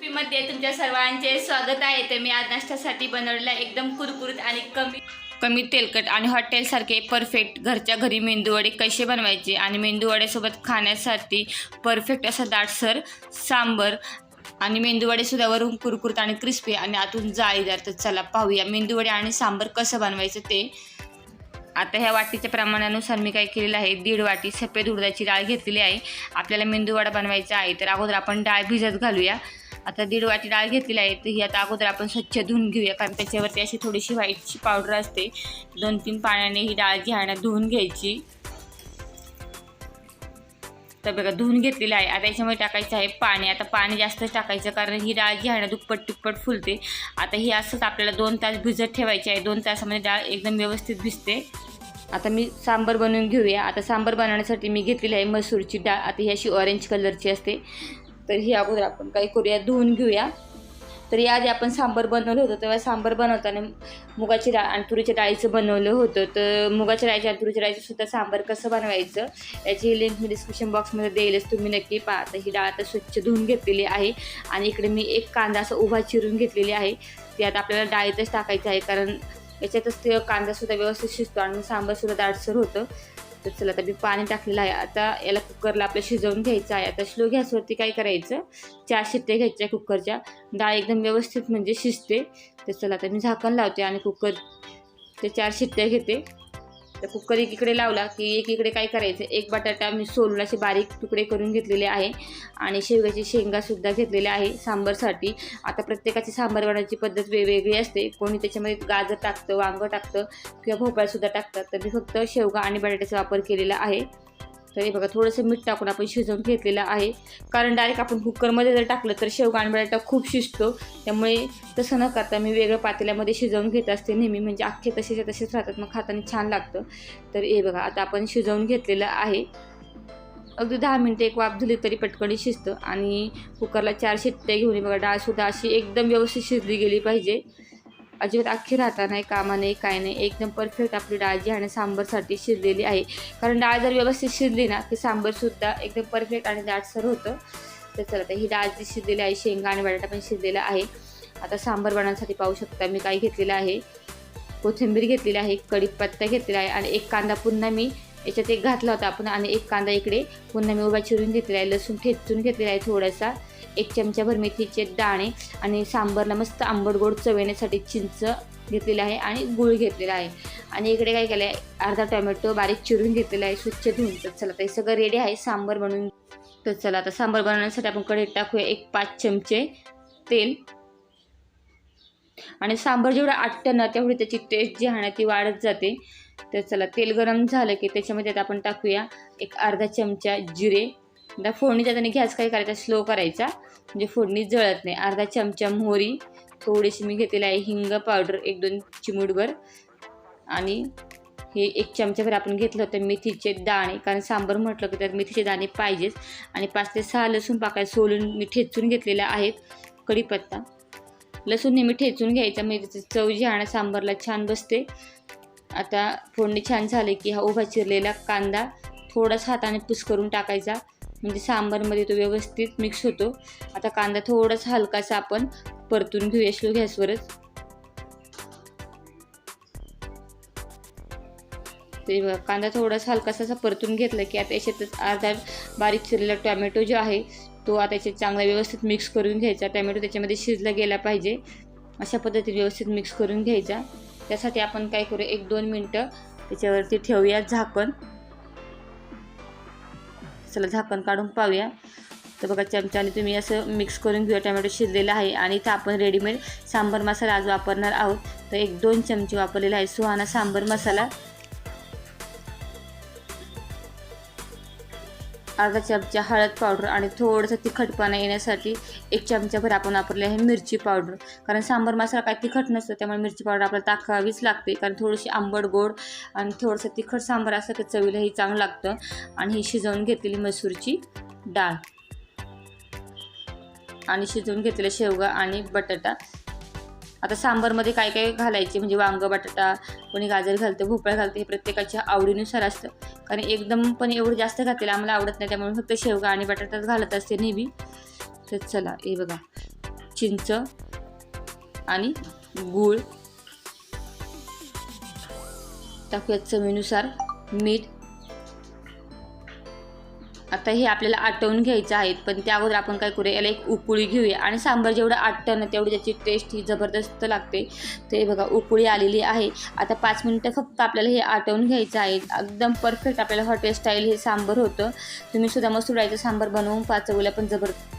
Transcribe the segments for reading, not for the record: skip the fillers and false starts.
रेसिपीमध्ये तुमच्या सर्वांचे स्वागत आहे। तर मी आज नाश्त्यासाठी बनवलेला एकदम कुरकुरीत आणि कमी तेलकट आणि हॉटेलसारखे परफेक्ट घरच्या घरी मेंदूवडे कसे बनवायचे आणि मेंदूवड्यासोबत खाण्यासाठी परफेक्ट असा दाटसर सांबर आणि मेंदूवडे सुद्धा वरून कुरकुरीत आणि क्रिस्पी आणि आतून जाळीदार। तर चला पाहूया मेंदूवडे आणि सांबर कसं बनवायचं ते। आता ह्या वाटीच्या प्रमाणानुसार मी काय केलेलं आहे, 1.5 वाटी सफेद उडदाची डाळ घेतलेली आहे। आपल्याला मेंदूवडा बनवायचा आहे तर अगोदर आपण डाळ भिजत घालूया। आता 1.5 वाटी डाळ घेतलेली आहे तर ही आता अगोदर आपण स्वच्छ धुवून घेऊया, कारण त्याच्यावरती अशी थोडीशी व्हाईटची पावडर असते। 2-3 पाण्याने ही डाळ धुवून घ्यायची। तर बघा धुवून घेतलेलं आहे। आता याच्यामध्ये टाकायचं आहे पाणी। आता पाणी जास्तच टाकायचं, कारण ही डाळ दुप्पट फुलते। आता ही असंच आपल्याला 2 तास भिजत ठेवायची आहे। 2 तासामध्ये डाळ एकदम व्यवस्थित भिजते। आता मी सांबर बनवून घेऊया। आता सांबर बनवण्यासाठी मी घेतलेली आहे मसूरची डाळ। आता ही अशी ऑरेंज कलरची असते, तर ही अगोदर आपण काय करूया, धुवून घेऊया। तर याआधी आपण सांबर बनवलं होतं, तेव्हा सांबर बनवताना मुगाची डाळ आणि तुरीच्या डाळीचं बनवलं होतं। तर मुगाच्या डाळीच्या आणि तुरीच्या डाळीचं सुद्धा सांबर कसं बनवायचं याची लिंक मी डिस्क्रिप्शन बॉक्समध्ये देईलच, तुम्ही नक्की पहा। तर ही डाळ आता स्वच्छ धुवून घेतलेली आहे आणि इकडे मी एक कांदा असा उभा चिरून घेतलेली आहे। ती आता आपल्याला डाळीतच टाकायचं आहे, कारण याच्यातच ते कांदासुद्धा व्यवस्थित शिजतो आणि सांबारसुद्धा दाटसर होतं। तर चला आता मी पाणी टाकलेलं आहे। आता याला कुकरला आपलं शिजवून घ्यायचं आहे। आता स्लो गॅसवरती काय करायचं, 4 शिट्ट्या घ्यायच्या कुकरच्या। डाळ एकदम व्यवस्थित म्हणजे शिजते। तर चला आता मी झाकण लावते आणि कुकरच्या 4 शिट्ट्या घेते। तर कुकर एकीकडे लावला की एकीकडे काय करायचं, एक बटाटा मी सोलून असे बारीक तुकडे करून घेतलेले आहे आणि शेवग्याची शेंगासुद्धा घेतलेल्या आहे सांबारसाठी। आता प्रत्येकाची सांबार बनवायची पद्धत वेगवेगळी असते। कोणी त्याच्यामध्ये गाजर टाकतं, वांगं टाकतं किंवा भोपळासुद्धा टाकतात। तर मी फक्त शेवगा आणि बटाट्याचा वापर केलेला आहे। तर हे बघा थोडंसं मीठ टाकून आपण शिजवून घेतलेलं आहे, कारण डायरेक्ट आपण कुकरमध्ये जर टाकलं तर शेवगा आणि बटाटा खूप शिजतो। त्यामुळे तसं न करता मी वेगळ्या पातेल्यामध्ये शिजवून घेत असते नेहमी, म्हणजे अख्खे तसेच राहतात, मग खाताना छान लागतं। तर हे बघा आता आपण शिजवून घेतलेलं आहे। अगदी 10 मिनिटं एक वाफ दिली तरी पटकन शिजतं। आणि कुकरला 4 शिट्ट्या घेऊन बघा डाळसुद्धा अशी एकदम व्यवस्थित शिजली गेली पाहिजे, अजिबात अख्खी राहता नाही कामा नाही, काय नाही, एकदम परफेक्ट आपली डाळ जी आहे सांबारसाठी शिजलेली आहे। कारण डाळ जर व्यवस्थित शिजली ना की सांबारसुद्धा एकदम परफेक्ट आणि दाटसर होतं। तर चला आता ही डाळ जी शिजलेली आहे, शेंगा आणि बटाटा पण शिजलेला आहे। आता सांबार बनवण्यासाठी पाहू शकता मी काय घेतलेलं आहे, कोथिंबीर घेतलेली आहे, कढीपत्ता घेतलेला आहे आणि एक कांदा पुन्हा मी याच्यात एक घातला होता आपण, आणि एक कांदा इकडे पुन्हा मी उभा चिरून घेतलेला आहे। लसूण ठेचून घेतलेला आहे थोडासा, 1 चमचाभर मेथीचे दाणे आणि सांबारला मस्त आंबट गोड चव येण्यासाठी चिंच घेतलेली आहे आणि गूळ घेतलेला आहे। आणि इकडे काय केलं आहे, अर्धा टोमॅटो बारीक चिरून घेतलेला आहे स्वच्छ धुवून। तर चला आता हे सगळं रेडी आहे सांबार बनवून। तर चला आता सांबार बनवण्यासाठी आपण कढईत टाकूया 5 चमचे तेल। आणि सांबार जेवढं आटतं ना तेवढी त्याची टेस्ट जी आहे ना ती वाढत जाते। तर चला तेल गरम झालं की त्याच्यामध्ये आपण टाकूया अर्धा चमचा जिरे। आता फोडणी देताना गॅस काय करायचा, स्लो करायचा, म्हणजे फोडणी जळत नाही। अर्धा चमचा मोहरी, थोडीशी मी घेतलेली आहे हिंग पावडर 1-2 चिमूटभर, आणि हे 1 चमचाभर आपण घेतलं होतं मेथीचे दाणे, कारण सांबार म्हटलं की त्यात मेथीचे दाणे पाहिजेच। आणि 5 ते 6 लसूण पाकळ्या सोलून मी ठेचून घेतलेल्या आहेत। कढीपत्ता, लसूण नेहमी ठेचून घ्यायचा, म्हणजे त्याची चव जी आहे सांबारला छान बसते। आता फोडणी छान झाली की हा उभा चिरलेला कांदा थोडासा हाताने पुस करून टाकायचा, म्हणजे सांबारमध्ये तो व्यवस्थित मिक्स होतो। आता कांदा थोडासा हलकासा आपण परतून घेऊया स्लो गॅसवरच। ते कांदा थोडासा हलकासा परतून घेतला की आता याच्यातच अर्धा बारीक चिरलेला टोमॅटो जो आहे तो आता याच्यात चांगला व्यवस्थित मिक्स करून घ्यायचा। टोमॅटो त्याच्यामध्ये शिजला गेला पाहिजे, अशा पद्धतीने व्यवस्थित मिक्स करून घ्यायचा। त्यासाठी आपण काय करूया, 1-2 मिनटं त्याच्यावरती ठेवूया झाकण। चला झाकण काढून पाहूया। तर बघा चमच्याने तुम्ही असं मिक्स करून घेऊया, टोमॅटो शिजलेला आहे। आणि इथं आपण रेडीमेड सांबार मसाला आज वापरणार आहोत, तर 1-2 चमचे वापरलेला आहे सुहाना सांबार मसाला। अर्धा चमचा हळद पावडर आणि थोडंसं तिखटपणा येण्यासाठी 1 चमचाभर आपण वापरले आहे मिरची पावडर, कारण सांबार मसाला काय तिखट नसतं, त्यामुळे मिरची पावडर आपल्याला टाकावीच लागते, कारण थोडीशी आंबट गोड आणि थोडंसं तिखट सांबार असं की चवीलाही चांगलं लागतं। आणि ही शिजवून घेतलेली मसूरची डाळ आणि शिजवून घेतलेले शेवगा आणि बटाटा। आता सांबारमध्ये काय काय घालायचे, म्हणजे वांग, बटाटा, कोणी गाजर घालतं, भोपळा घालतं, हे प्रत्येकाच्या आवडीनुसार असतं। कारण एकदम पण एवढं जास्त घातलेलं आम्हाला आवडत नाही, त्यामुळे फक्त शेवगा आणि बटाटाच घालत असते नेहमी। तर चला हे बघा चिंच आणि गूळ, टाकूयात चवीनुसार मीठ. आता हे आपल्याला आटवून घ्यायचं आहे, पण त्या अगोदर आपण काय करूया, याला एक उकळी घेऊया. आणि सांबार जेवढं आटतं ना तेवढी त्याची टेस्ट ही जबरदस्त लागते. ते बघा उकळी आलेली आहे. आता 5 मिनिटं फक्त आपल्याला हे आटवून घ्यायचं आहे. एकदम परफेक्ट आपल्याला हॉटेल स्टाईल हे सांबार होतं. तुम्ही सुद्धा मसूर डाळीचं सांबार बनवून पाचवलं पण जबरदस्त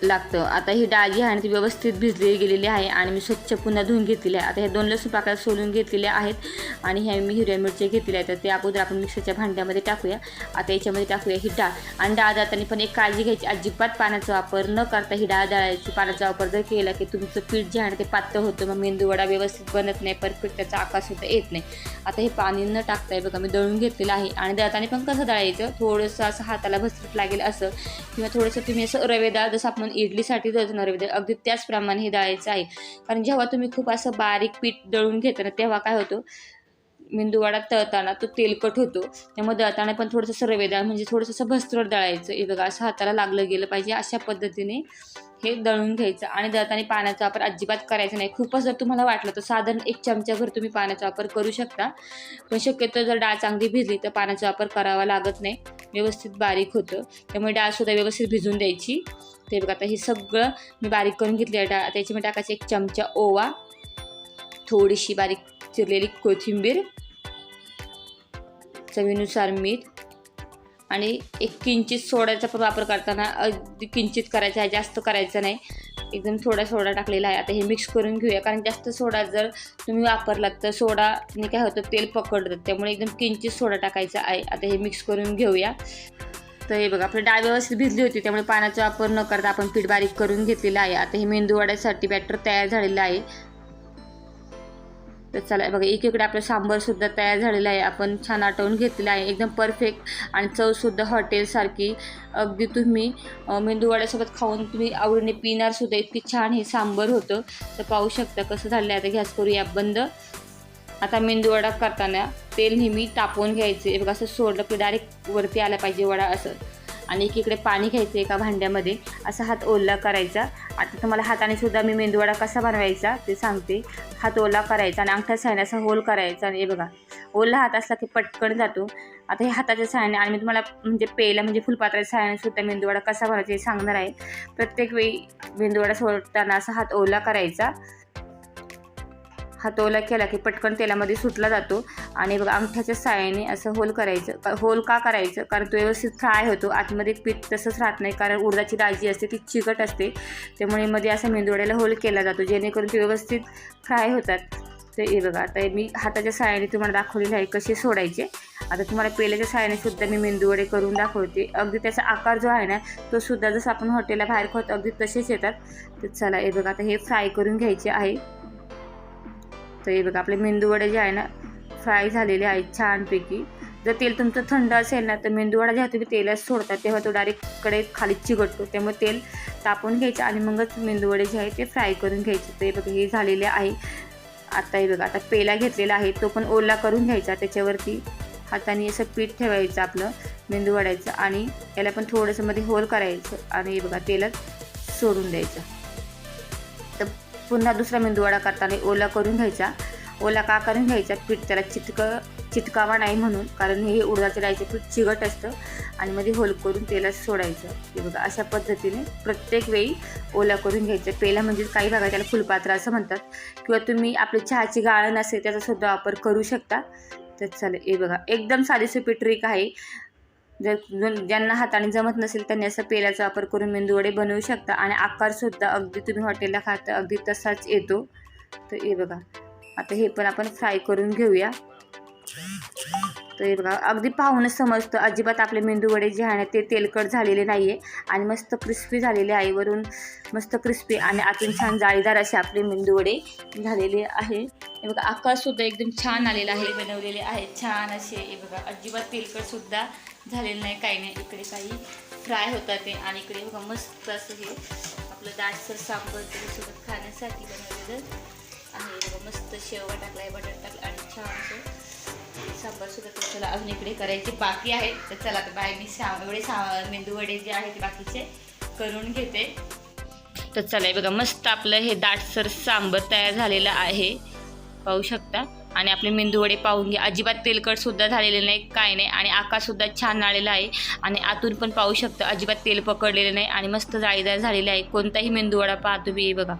लागतं. आता ही डाळ जी आहे ना ती व्यवस्थित भिजली गेलेली आहे आणि मी स्वच्छ पुन्हा धुवून घेतलेली आहे. आता हे 2 लसूण पाकळ्या सोलून घेतलेल्या आहेत आणि ह्या मी हिरव्या मिरच्या घेतलेल्या आहेत. तर ते अगोदर आपण मिक्सरच्या भांड्यामध्ये टाकूया. आता याच्यामध्ये टाकूया ही डाळ. आणि डाळ दळताना पण एक काळजी घ्यायची, अजिबात पाण्याचा वापर न करता ही डाळ दळायची. पाण्याचा वापर जर केला की तुमचं पीठ जे आहे ना ते पातळ होतं, मग मेंदूवडा व्यवस्थित बनत नाही, परफेक्ट त्याचा आकारसुद्धा येत नाही. आता हे पाणी न टाकताय बघा मी दळून घेतलेलं आहे. आणि दळताना पण कसं दळायचं, थोडंसं असं हाताला भसरट लागेल असं, किंवा थोडंसं तुम्ही असं रवेदार, जसं आपण इडलीसाठी दळतो ना रवेदार, अगदी त्याचप्रमाणे हे दळायचं आहे. कारण जेव्हा तुम्ही खूप असं बारीक पीठ दळून घेता ना तेव्हा काय होतं, मेंदूवडा तळताना तो तेलकट होतो. त्यामुळे दळताना पण थोडंसं रवेदार म्हणजे थोडंसं भस्त्रट दळायचं. हे बघा असं हाताला लागलं गेलं पाहिजे, अशा पद्धतीने हे दळून घ्यायचं. आणि दळताना पाण्याचा वापर अजिबात करायचा नाही. खूपच जर तुम्हाला वाटलं तर साधारण 1 चमचाभर तुम्ही पाण्याचा वापर करू शकता, पण शक्यतो जर डाळ चांगली भिजली तर पाण्याचा वापर करावा लागत नाही, व्यवस्थित बारीक होतं. त्यामुळे डाळसुद्धा व्यवस्थित भिजून द्यायची. ते बघा आता हे सगळं मी बारीक करून घेतले आहे डाळ. त्याच्यामध्ये टाकायचं 1 चमचा ओवा, थोडीशी बारीक चिरलेली कोथिंबीर, चवीनुसार मीठ आणि एक किंचित सोड्याचा पण वापर करताना अगदी किंचित करायचा आहे, जास्त करायचं नाही. एकदम थोडा सोडा टाकलेला आहे. आता हे मिक्स करून घेऊया, कारण जास्त सोडा जर तुम्ही वापरलात तर सोडाने काय होतं, तेल पकडतं. त्यामुळे एकदम किंचित सोडा टाकायचा आहे. आता हे मिक्स करून घेऊया. तर हे बघा आपली डाळ व्यवस्थित भिजली होती, त्यामुळे पाण्याचा वापर न करता आपण पीठ बारीक करून घेतलेलं आहे. आता हे मेंदूवड्यासाठी बॅटर तयार झालेलं आहे. तर चला बघा एकीकडे आपलं सांबारसुद्धा तयार झालेलं आहे. आपण छान आटवून घेतलेलं आहे, एकदम परफेक्ट आणि चवसुद्धा हॉटेलसारखी. अगदी तुम्ही मेंदूवड्यासोबत खाऊन तुम्ही आवडीने पिणारसुद्धा, इतकी छान हे सांबार होतं. तर पाहू शकता कसं झालं आहे. आता गॅस करूया बंद. आता मेंदूवडा करताना तेल नेहमी तापवून घ्यायचे. बघा असं सोडलं की डायरेक्ट वरती आला पाहिजे वडा असं. आणि एकीकडे पाणी घ्यायचं एका भांड्यामध्ये, असा हात ओला करायचा. आता तुम्हाला हाताने सुद्धा मी मेंदूवडा कसा बनवायचा ते सांगते. हात ओला करायचा आणि अंगठ्या साहाय्याने असा होल करायचा. आणि हे बघा ओला हात असला की पटकन जातो. आता हे हाताच्या साहाय्याने, आणि मी तुम्हाला म्हणजे पेला म्हणजे फुलपात्राच्या साहाय्याने सुद्धा मेंदूवडा कसा बनवायचा हे सांगणार आहे. प्रत्येक वेळी मेंदूवडा सोडताना असा हात ओला करायचा. हात ओला केला की पटकन तेलामध्ये सुटला जातो. आणि बघा अंगठ्याच्या साहाय्याने असं होल करायचं. होल का करायचं, कारण तो व्यवस्थित फ्राय होतो. आतमध्ये पीठ तसंच राहत नाही, कारण उडदाची डाळ जी असते ती चिकट असते. त्यामुळे मध्ये असा मेंदूवड्याला होल केला जातो, जेणेकरून ते व्यवस्थित फ्राय होतात. तर हे बघा आता मी हाताच्या साहाय्याने तुम्हाला दाखवलेलं आहे कसे सोडायचे. आता तुम्हाला पेल्याच्या साहाय्याने सुद्धा मी मेंदूवडे करून दाखवते. अगदी त्याचा आकार जो आहे ना तो सुद्धा जसं आपण हॉटेलला बाहेर खातो अगदी तसेच येतात. तर चला हे बघा आता हे फ्राय करून घ्यायचे आहे. तर हे बघा आपले मेंदूवडे जे आहे ना फ्राय झालेले आहेत छानपैकी. जर तेल तुमचं थंड असेल ना तर मेंदूवडा जेव्हा तुम्ही तेलात सोडतात तेव्हा तो डायरेक्ट कडे खाली चिकटतो. त्यामुळे तेल तापवून घ्यायचं आणि मगच मेंदूवडे जे आहे ते फ्राय करून घ्यायचे. तर हे बघा हे झालेले आहे. आता हे बघा आता पेला घेतलेला आहे तो पण ओला करून घ्यायचा. त्याच्यावरती हाताने असं पीठ ठेवायचं आपलं मेंदूवड्याचं, आणि याला पण थोडंसं मध्ये होल करायचं आणि हे बघा तेलात सोडून द्यायचं. तर पुन्हा दुसरा मेंदूवडा करताना ओला करून घ्यायचा. ओला का करून घ्यायचा, पीठ त्याला चिटकावा नाही म्हणून, कारण हे उडदाच्या डाळीचं पीठ चिकट असतं. आणि मध्ये होल करून तेलात सोडायचं. हे बघा अशा पद्धतीने प्रत्येक वेळी ओला करून घ्यायचं. पेला म्हणजे काही भागात त्याला फुलपात्र असं म्हणतात, किंवा तुम्ही आपली चहाची गाळण असेल त्याचा सुद्धा वापर करू शकता. तर चालेल हे बघा एकदम साधीसोपी ट्रिक आहे. जर ज्यांना हाताने जमत नसेल त्यांनी असं पेल्याचा वापर करून मेंदूवडे बनवू शकता. आणि आकारसुद्धा अगदी तुम्ही हॉटेलला खाता अगदी तसाच येतो. तर हे बघा आता हे पण आपण फ्राय करून घेऊया. तर हे बघा अगदी पाहूनच समजतं अजिबात आपले मेंदूवडे जे आहे ना ते तेलकट झालेले नाही आहे आणि मस्त क्रिस्पी झालेले आहे. वरून मस्त क्रिस्पी आणि आतून छान जाळीदार असे आपले मेंदूवडे झालेले आहे. हे बघा आकारसुद्धा एकदम छान आलेला आहे, बनवलेले आहेत छान असे. हे बघा अजिबात तेलकटसुद्धा झालेलं नाही, काही नाही. इकडे काही फ्राय होतात ते, आणि इकडे बघा मस्त असं हे आपलं दाटसर सांबार त्याच्यासोबत खाण्यासाठी बनवलेलं आहे. बघा मस्त शेवगा टाकला आहे, बटाटा टाकला आणि छान असं सांबारसुद्धा त्याला अजून इकडे करायचे बाकी आहे. तर चला तर बाय, मी एवढे मेंदूवडे जे आहेत ते बाकीचे करून घेते. तर चला बघा मस्त आपलं हे दाटसर सांबर तयार झालेलं आहे, पाहू शकता. आणि आपले मेंदूवडे पाहून घ्या, अजिबात तेलकट सुद्धा झालेले नाही, काय नाही. आणि आकाशसुद्धा छान आलेला आहे आणि आतून पण पाहू शकता अजिबात तेल पकडलेलं नाही आणि मस्त जाळीदार झालेले आहे. कोणताही मेंदूवडा पहा तुम्ही बघा.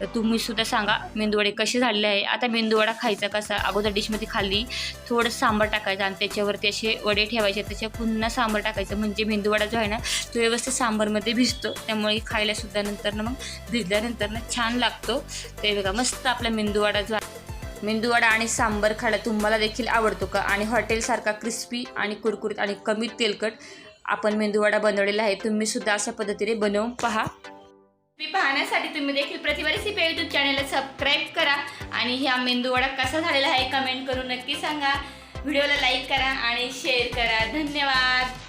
तर तुम्ही सुद्धा सांगा मेंदूवडे कसे झालेले आहे. आता मेंदूवडा खायचा कसा, अगोदर डिशमध्ये खाल्ली थोडं सांबार टाकायचं आणि त्याच्यावरती असे वडे ठेवायचे, त्याच्यावर पुन्हा सांबार टाकायचं, म्हणजे मेंदूवडा जो आहे ना तो व्यवस्थित सांबारमध्ये भिजतो, त्यामुळे खायला सुद्धा नंतर ना मग भिजल्यानंतर ना छान लागतो. ते बघा मस्त आपला मेंदूवडा जो आहे, मेंदूवडा आणि सांबार खायला तुम्हाला देखील आवडतो का? आणि हॉटेलसारखा क्रिस्पी आणि कुरकुरीत आणि कमी तेलकट आपण मेंदूवडा बनवलेला आहे. तुम्ही सुद्धा अशा पद्धतीने बनवून पहा. पाहण्यासाठी तुम्ही देखील प्रतिभा रेसिपी यूट्यूब चॅनलला सबस्क्राईब करा आणि हा मेंदूवडा कसा झालेला आहे कमेंट करून नक्की सांगा. व्हिडिओला लाईक करा आणि शेअर करा. धन्यवाद.